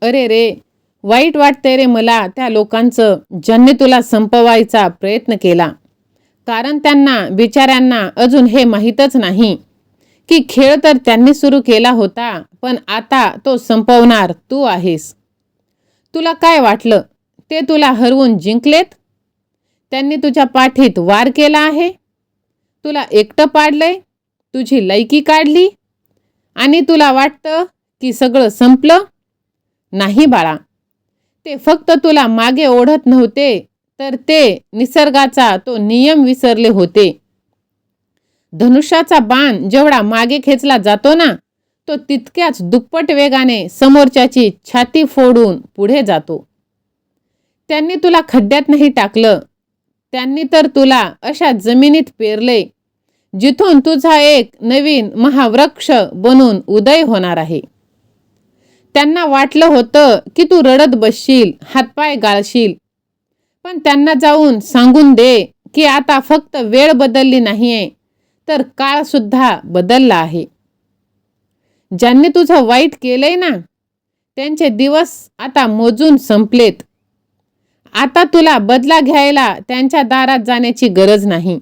अरे रे, वाईट वाटतंय रे मला त्या लोकांचं, ज्यांनी तुला संपवायचा प्रयत्न केला. कारण त्यांना बिचाऱ्यांना अजून हे माहीतच नाही की खेळ तर त्यांनी सुरू केला होता, पण आता तो संपवणार तू आहेस. तुला काय वाटलं ते तुला हरवून जिंकलेत? त्यांनी तुझ्या पाठीत वार केला आहे, तुला एकटं पाडलंय, तुझी लायकी काढली आणि तुला वाटतं की सगळं संपलं. नाही बाळा, ते फक्त तुला मागे ओढत नव्हते, तर ते निसर्गाचा तो नियम विसरले होते. धनुष्याचा बाण जेवढा मागे खेचला जातो ना, तो तितक्याच दुप्पट वेगाने समोरच्याची छाती फोडून पुढे जातो. त्यांनी तुला खड्ड्यात नाही टाकलं, त्यांनी तर तुला अशा जमिनीत पेरले जिथून तुझा एक नवीन महावृक्ष बनून उदय होणार आहे. त्यांना वाटलं होतं की तू रडत बसशील, हातपाय गाळशील, पण त्यांना जाऊन सांगून दे की आता फक्त वेळ बदलली नाहीये, तर काळ सुद्धा बदलला आहे. ज्यांनी तुझं वाईट केलंय ना, त्यांचे दिवस आता मोजून संपलेत. आता तुला बदला घ्यायला त्यांच्या दारात जाण्याची गरज नाही.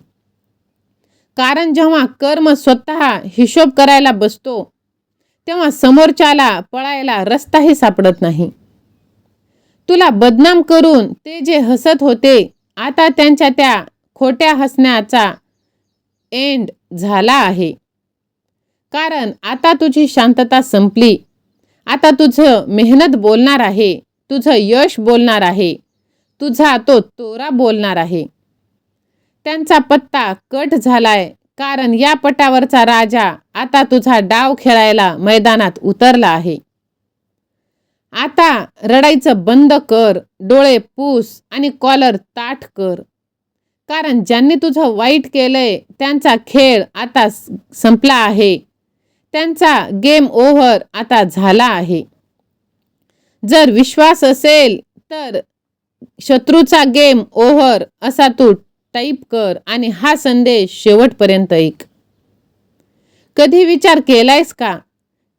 कारण जेव्हा कर्म स्वतः हिशोब करायला बसतो, तेव्हा समोरच्याला पळायला रस्ताही सापडत नाही. तुला बदनाम करून ते जे हसत होते, आता त्यांच्या त्या खोट्या हसण्याचा एंड झाला आहे. कारण आता तुझी शांतता संपली. आता तुझं मेहनत बोलणार आहे, तुझं यश बोलणार आहे, तुझा तो तोरा बोलणार आहे. त्यांचा पत्ता कट झालाय, कारण या पटावरचा राजा आता तुझा डाव खेळायला मैदानात उतरला आहे. आता रडायचं बंद कर, डोळे पुस आणि कॉलर ताठ कर. कारण ज्यांनी तुझं वाईट केलंय त्यांचा खेळ आता संपला आहे. त्यांचा गेम ओव्हर आता झाला आहे. जर विश्वास असेल तर शत्रूचा गेम ओव्हर असा तू टाईप कर आणि हा संदेश शेवटपर्यंत ऐक. कधी विचार केलायस का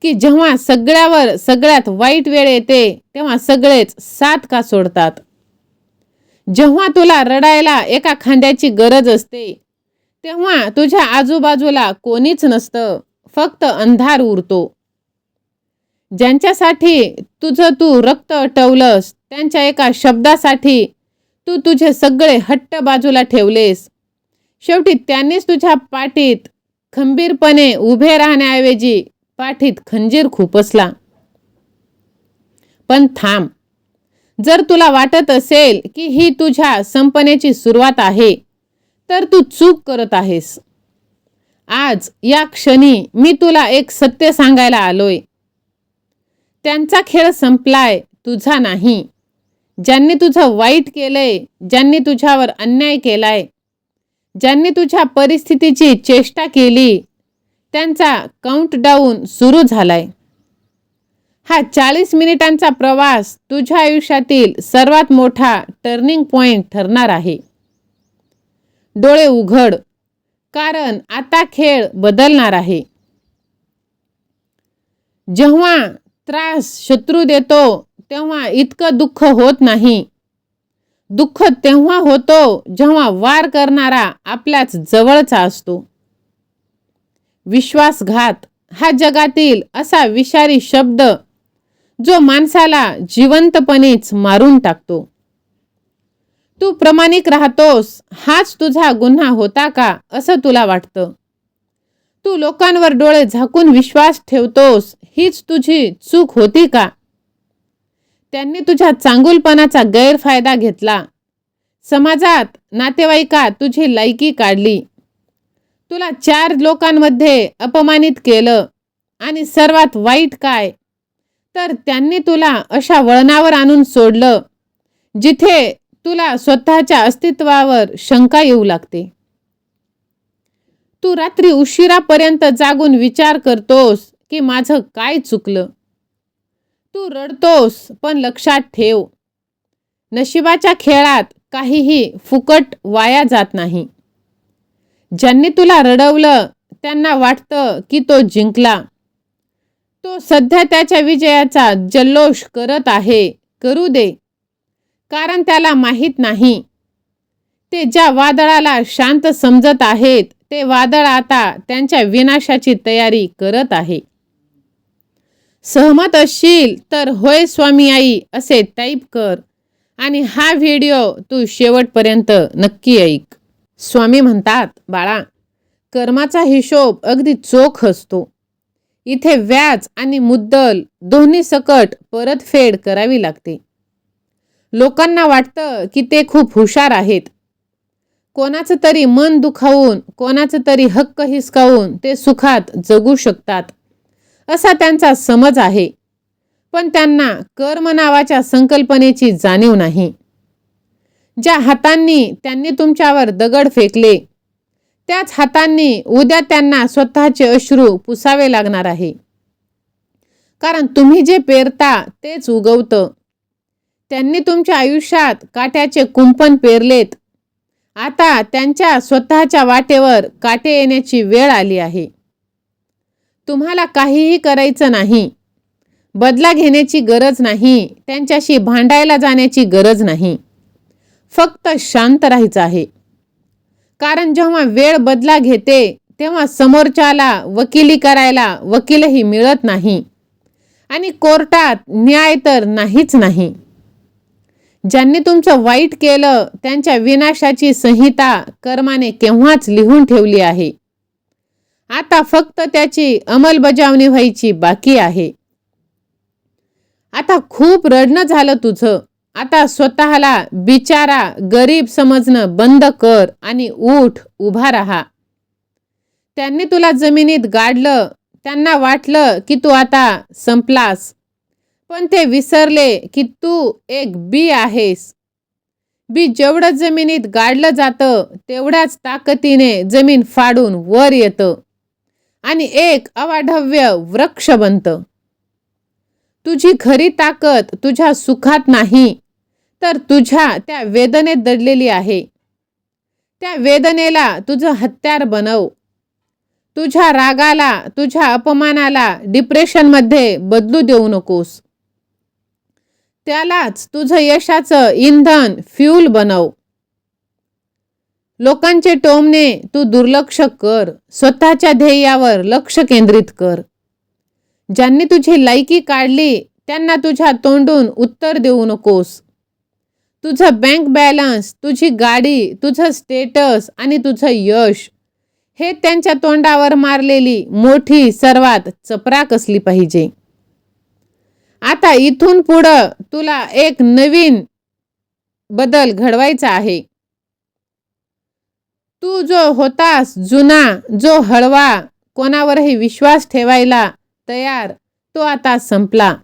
की जेव्हा सगळ्यावर सगळ्यात वाईट वेळ येते, तेव्हा सगळेच साथ का सोडतात? जेव्हा तुला रडायला एका खांद्याची गरज असते, तेव्हा तुझ्या आजूबाजूला कोणीच नसतं, फक्त अंधार उरतो. ज्यांच्यासाठी तुझं तू रक्त अटवलंस, त्यांच्या एका शब्दासाठी तू तुझे सगळे हट्ट बाजूला ठेवलेस. शेवटी त्यांनीच तुझ्या पाठीत खंबीरपणे उभे राहण्याऐवजी पाठीत खंजीर खुपसला. पण थांब, जर तुला वाटत असेल की ही तुझ्या संपण्याची सुरुवात आहे, तर तू चूक करत आहेस. आज या क्षणी मी तुला एक सत्य सांगायला आलोय. त्यांचा खेळ संपलाय, तुझा नाही. ज्यांनी तुझं वाईट केलंय, ज्यांनी तुझ्यावर अन्याय केलाय, ज्यांनी तुझ्या परिस्थितीची चेष्टा केली, त्यांचा काउंटडाऊन सुरू झालाय. हा 40 मिनिटांचा प्रवास तुझ्या आयुष्यातील सर्वात मोठा टर्निंग पॉइंट ठरणार आहे. डोळे उघड, कारण आता खेळ बदलणार आहे. जेव्हा त्रास शत्रू देतो, तेव्हा इतकं दुःख होत नाही. दुःख तेव्हा होतो जेव्हा वार करणारा आपल्याच जवळचा असतो. विश्वासघात हा जगातील असा विषारी शब्द जो माणसाला जिवंतपणेच मारून टाकतो. तू प्रामाणिक राहतोस, हाच तुझा गुन्हा होता का असं तुला वाटतं? तू लोकांवर डोळे झाकून विश्वास ठेवतोस, हीच तुझी चूक होती का? त्यांनी तुझ्या चांगुलपणाचा गैरफायदा घेतला. समाजात, नातेवाईकात तुझी लायकी काढली. तुला 4 लोकांमध्ये अपमानित केलं. आणि सर्वात वाईट काय, तर त्यांनी तुला अशा वळणावर आणून सोडलं जिथे तुला स्वतःच्या अस्तित्वावर शंका येऊ लागते. तू रात्री उशिरापर्यंत जागून विचार करतोस की माझं काय चुकलं. तू रडतोस, पण लक्षात ठेव, नशिबाच्या खेळात काहीही फुकट वाया जात नाही. ज्यांनी तुला रडवलं त्यांना वाटतं की तो जिंकला, तो सध्या त्याच्या विजयाचा जल्लोष करत आहे, करू दे. कारण त्याला माहीत नाही, ते ज्या वादळाला शांत समजत आहेत ते वादळ आता त्यांच्या विनाशाची तयारी करत आहे. सहमत असशील तर होय स्वामी आई असे टाईप कर आणि हा व्हिडिओ तू शेवटपर्यंत नक्की ऐक. स्वामी म्हणतात, बाळा, कर्माचा हिशोब अगदी चोख असतो. इथे व्याज आणि मुद्दल दोन्ही सकट परतफेड करावी लागते. लोकांना वाटतं की ते खूप हुशार आहेत. कोणाचं तरी मन दुखावून, कोणाचं तरी हक्क हिसकावून ते सुखात जगू शकतात असा त्यांचा समज आहे. पण त्यांना कर्म नावाच्या संकल्पनेची जाणीव नाही. ज्या हातांनी त्यांनी तुमच्यावर दगड फेकले त्याच हातांनी उद्या त्यांना स्वतःचे अश्रू पुसावे लागणार आहे. कारण तुम्ही जे पेरता तेच उगवतं. त्यांनी तुमच्या आयुष्यात काट्याचे कुंपण पेरलेत. आता त्यांच्या स्वतःच्या वाटेवर काटे येण्याची वेळ आली आहे. तुम्हाला काहीही करायचं नाही. बदला घेण्याची गरज नाही. त्यांच्याशी भांडायला जाण्याची गरज नाही. फक्त शांत राहायचं आहे. कारण जेव्हा वेळ बदला घेते तेव्हा समोरच्याला वकिली करायला वकीलही मिळत नाही आणि कोर्टात न्याय तर नाहीच नाही. ज्यांनी तुमचं वाईट केलं त्यांच्या विनाशाची संहिता कर्माने केव्हाच लिहून ठेवली आहे. आता फक्त त्याची अंमलबजावणी व्हायची बाकी आहे. आता खूप रडणं झालं तुझं. आता स्वतःला बिचारा गरीब समजणं बंद कर आणि उठ, उभा राहा. त्यांनी तुला जमिनीत गाडलं. त्यांना वाटलं की तू आता संपलास. पण ते विसरले की तू एक बी आहेस. बी जेवढं जमिनीत गाडलं जातं तेवढ्याच ताकदीने जमीन फाडून वर येतं आणि एक अवाढव्य वृक्ष बनतं. तुझी खरी ताकद तुझ्या सुखात नाही तर तुझ्या त्या वेदनेत दडलेली आहे. त्या वेदनेला तुझं हत्यार बनव. तुझ्या रागाला, तुझ्या अपमानाला डिप्रेशनमध्ये बदलू देऊ नकोस. त्यालाच तुझं यशाचं इंधन, फ्यूल बनव. लोकांचे टोमणे तू दुर्लक्ष कर. स्वतःच्या ध्येयावर लक्ष केंद्रित कर. ज्यांनी तुझी लायकी काढली त्यांना तुझ्या तोंडून उत्तर देऊ नकोस. तुझं बँक बॅलन्स, तुझी गाडी, तुझं स्टेटस आणि तुझं यश हे त्यांच्या तोंडावर मारलेली मोठी सर्वात चपराक असली पाहिजे. आता इथून पुढं तुला एक नवीन बदल घडवायचा आहे. तू जो होतास जुना, जो हळवा, कोणावरही विश्वास ठेवायला तयार, तो आता संपला.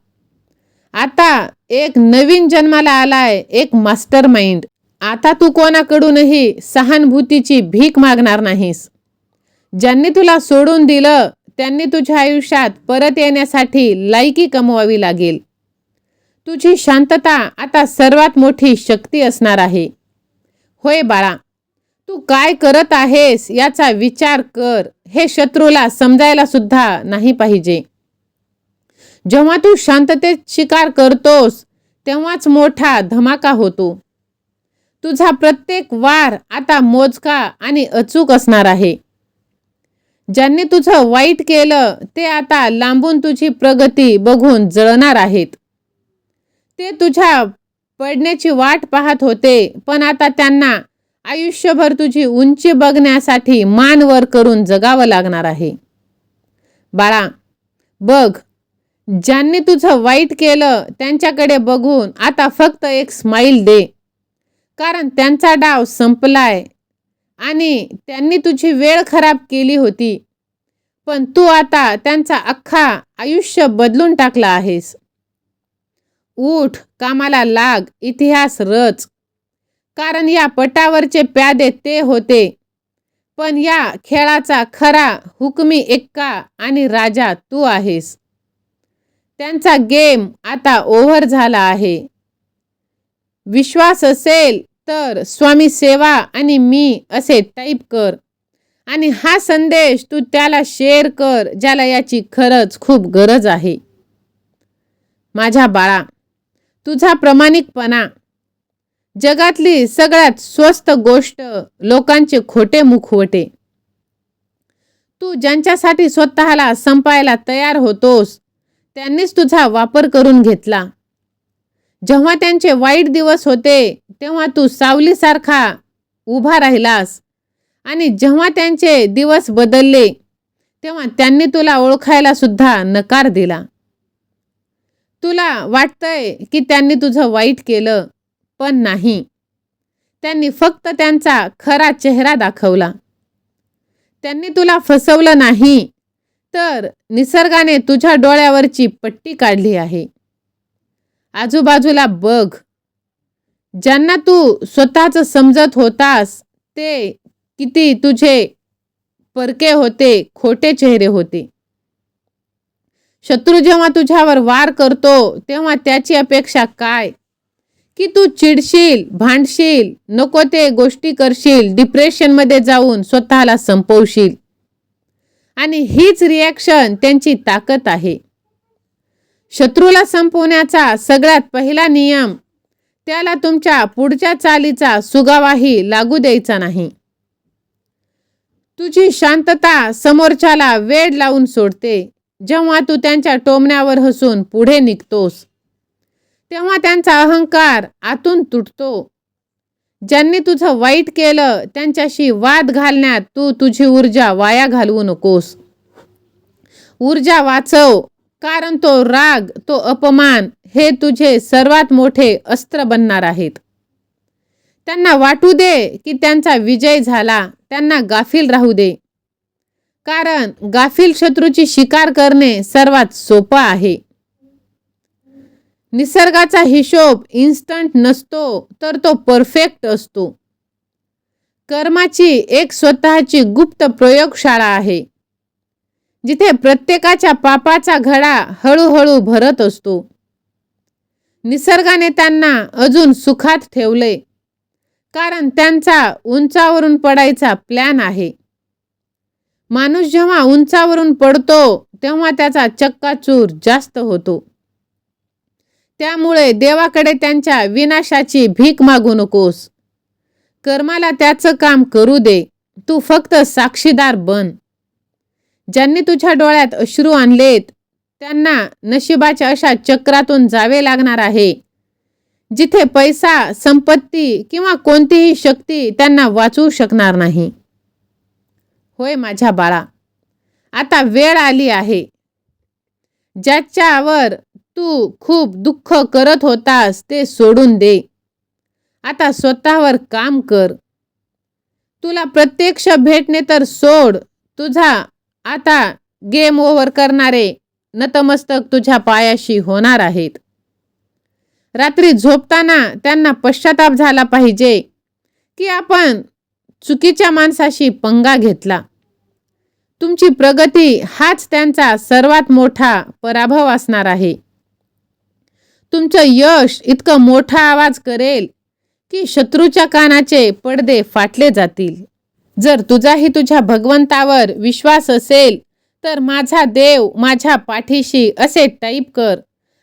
आता एक नवीन जन्माला आलाय, एक मास्टर माइंड. आता तू कोणाकडूनही सहानुभूतीची भीक मागणार नाहीस. ज्यांनी तुला सोडून दिलं त्यांनी तुझ्या आयुष्यात परत येण्यासाठी लायकी कमवावी लागेल. तुझी शांतता आता सर्वात मोठी शक्ती असणार आहे. होय बाळा, तू काय करत आहेस याचा विचार कर. हे शत्रूला समजायला सुद्धा नाही पाहिजे. जेव्हा तू शांततेत शिकार करतोस तेव्हाच मोठा धमाका होतो. तुझा प्रत्येक वार आता मोजका आणि अचूक असणार आहे. ज्यांनी तुझं वाईट केलं ते आता लांबून तुझी प्रगती बघून जळणार आहेत. ते तुझ्या पडण्याची वाट पाहत होते, पण आता त्यांना आयुष्यभर तुझी उंची बघण्यासाठी मान वर करून जगावं लागणार आहे. बाळा, बघ, ज्यांनी तुझं वाईट केलं त्यांच्याकडे बघून आता फक्त एक स्माईल दे. कारण त्यांचा डाव संपलाय आणि त्यांनी तुझी वेळ खराब केली होती, पण तू आता त्यांचा अख्खा आयुष्य बदलून टाकला आहेस. उठ, कामाला लाग, इतिहास रच. कारण या पटावरचे प्यादे ते होते, पण या खेळाचा खरा हुकमी एक्का आणि राजा तू आहेस. त्यांचा गेम आता ओव्हर झाला आहे. विश्वास असेल तर स्वामी सेवा आणि मी असे टाईप कर आणि हा संदेश तू त्याला शेअर कर ज्याला याची खरंच खूप गरज आहे. माझ्या बाळा, तुझा प्रामाणिकपणा जगातली सगळ्यात स्वस्त गोष्ट लोकांचे खोटे मुखवटे. तू ज्यांच्यासाठी स्वतःला संपायला तयार होतोस त्यांनीच तुझा वापर करून घेतला. जेव्हा त्यांचे वाईट दिवस होते तेव्हा तू सावलीसारखा उभा राहिलास आणि जेव्हा त्यांचे दिवस बदलले तेव्हा त्यांनी तुला ओळखायला सुद्धा नकार दिला. तुला वाटतंय की त्यांनी तुझं वाईट केलं, पण नाही. त्यांनी फक्त त्यांचा खरा चेहरा दाखवला. त्यांनी तुला फसवलं नाही, तर निसर्गाने तुझ्या डोळ्यावरची पट्टी काढली आहे. आजूबाजूला बघ. ज्यांना तू स्वतःच समजत होतास ते किती तुझे परके होते, खोटे चेहरे होते. शत्रू जेव्हा तुझ्यावर वार करतो तेव्हा त्याची अपेक्षा काय? की तू चिडशील, भांडशील, नको ते गोष्टी करशील, डिप्रेशनमध्ये जाऊन स्वतःला संपवशील. आणि हीच रिॲक्शन त्यांची ताकद आहे. शत्रूला संपवण्याचा सगळ्यात पहिला नियम, त्याला तुमच्या पुढच्या चालीचा सुगावाही लागू द्यायचा नाही. तुझी शांतता समोरच्याला वेड लावून सोडते. जेव्हा तू त्यांच्या टोमण्यावर हसून पुढे निघतोस तेव्हा त्यांचा अहंकार आतून तुटतो. ज्यांनी तुझं वाईट केलं त्यांच्याशी वाद घालण्यात तू तुझी ऊर्जा वाया घालवू नकोस. ऊर्जा वाचव, कारण तो राग, तो अपमान हे तुझे सर्वात मोठे अस्त्र बनणार आहेत. त्यांना वाटू दे की त्यांचा विजय झाला, त्यांना गाफील राहू दे. कारण गाफील शत्रूची शिकार करणे सर्वात सोपं आहे. निसर्गाचा हिशोब इन्स्टंट नसतो, तर तो परफेक्ट असतो. कर्माची एक स्वतःची गुप्त प्रयोगशाळा आहे, जिथे प्रत्येकाच्या पापाचा घडा हळूहळू भरत असतो. निसर्गाने त्यांना अजून सुखात ठेवले, कारण त्यांचा उंचावरून पडायचा प्लॅन आहे. माणूस जेव्हा उंचावरून पडतो तेव्हा त्याचा चक्काचूर जास्त होतो. त्यामुळे देवाकडे त्यांच्या विनाशाची भीक मागू नकोस. कर्माला त्याचं काम करू दे, तू फक्त साक्षीदार बन. ज्यांनी तुझ्या डोळ्यात अश्रू आणलेत त्यांना नशिबाच्या अशा चक्रातून जावे लागणार आहे, जिथे पैसा, संपत्ती किंवा कोणतीही शक्ती त्यांना वाचवू शकणार नाही. होय माझ्या बाळा, आता वेळ आली आहे. ज्याच्यावर तू खूप दुःख करत होतास ते सोडून दे. आता स्वतःवर काम कर. तुला प्रत्यक्ष भेटणे तर सोड. तुझा आता गेम ओव्हर करणारे नतमस्तक तुझ्या पायाशी होणार आहेत. रात्री झोपताना त्यांना पश्चाताप झाला पाहिजे की आपण चुकीच्या माणसाशी पंगा घेतला. तुमची प्रगती हाच त्यांचा सर्वात मोठा पराभव असणार आहे. तुमचं यश इतकं मोठा आवाज करेल की शत्रूच्या कानाचे पडदे फाटले जातील. जर तुझाही तुझ्या भगवंतावर विश्वास असेल तर माझा देव माझ्या पाठीशी असे टाईप कर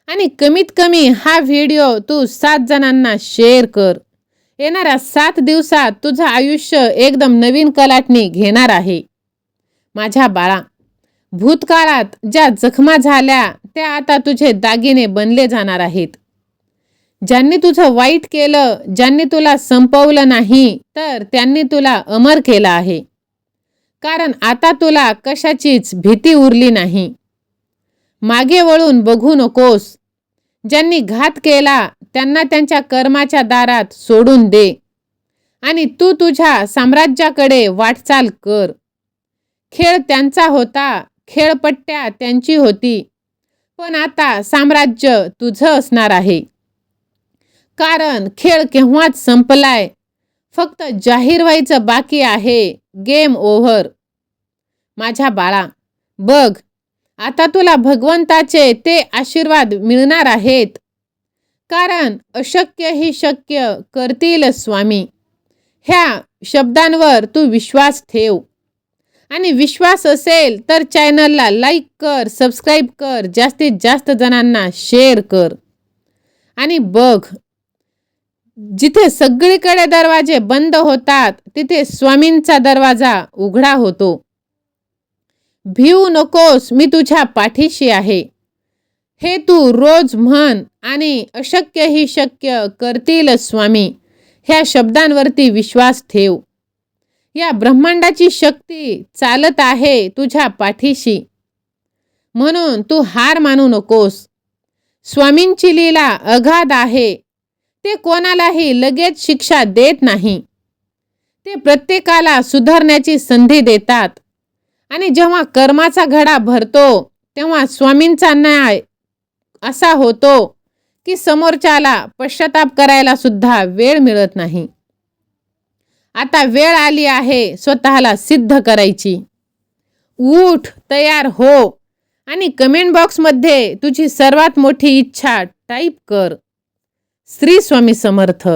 आणि कमीत कमी हा व्हिडिओ तू 7 जणांना शेअर कर. येणाऱ्या 7 दिवसात तुझं आयुष्य एकदम नवीन कलाटणी घेणार आहे. माझ्या बाळा, भूतकाळात ज्या जखमा झाल्या त्या आता तुझे दागिने बनले जाणार आहेत. ज्यांनी तुझं वाईट केलं, ज्यांनी तुला संपवलं नाही, तर त्यांनी तुला अमर केलं आहे. कारण आता तुला कशाचीच भीती उरली नाही. मागे वळून बघू नकोस. ज्यांनी घात केला त्यांना त्यांच्या कर्माच्या दारात सोडून दे आणि तू तुझ्या साम्राज्याकडे वाटचाल कर. खेळ त्यांचा होता, खेळपट्ट्या त्यांची होती, पण आता साम्राज्य तुझं असणार आहे. कारण खेळ केव्हाच संपलाय, फक्त जाहीर व्हायचं बाकी आहे. Game over. माझ्या बाळा, बघ, आता तुला भगवंताचे ते आशीर्वाद मिळणार आहेत. कारण अशक्य ही शक्य करतील स्वामी. ह्या शब्दांवर तू विश्वास ठेव. आणि विश्वास असेल तर चॅनलला लाईक कर, सबस्क्राईब कर, जास्तीत जास्त जणांना शेअर कर. आणि बघ, जिथे सगळीकडे दरवाजे बंद होतात तिथे स्वामींचा दरवाजा उघडा होतो. भिवू नकोस, मी तुझ्या पाठीशी आहे. हे तू रोज म्हण आणि अशक्य ही शक्य करतील स्वामी ह्या शब्दांवरती विश्वास ठेव. या ब्रह्मांडाची शक्ती चालत आहे तुझ्या पाठीशी, म्हणून तू हार मानू नकोस. स्वामींची लीला अगाध आहे. ते कोणालाही लगेच शिक्षा देत नाही. ते प्रत्येकाला सुधारण्याची संधी देतात. आणि जेव्हा कर्माचा घडा भरतो तेव्हा स्वामींचा न्याय असा होतो की समोरच्याला पश्चाताप करायला सुद्धा वेळ मिळत नाही. आता वेळ आली आहे स्वतःला सिद्ध करायची. उठ, तयार हो आणि कमेंट बॉक्समध्ये तुझी सर्वात मोठी इच्छा टाईप कर. श्री स्वामी समर्थ.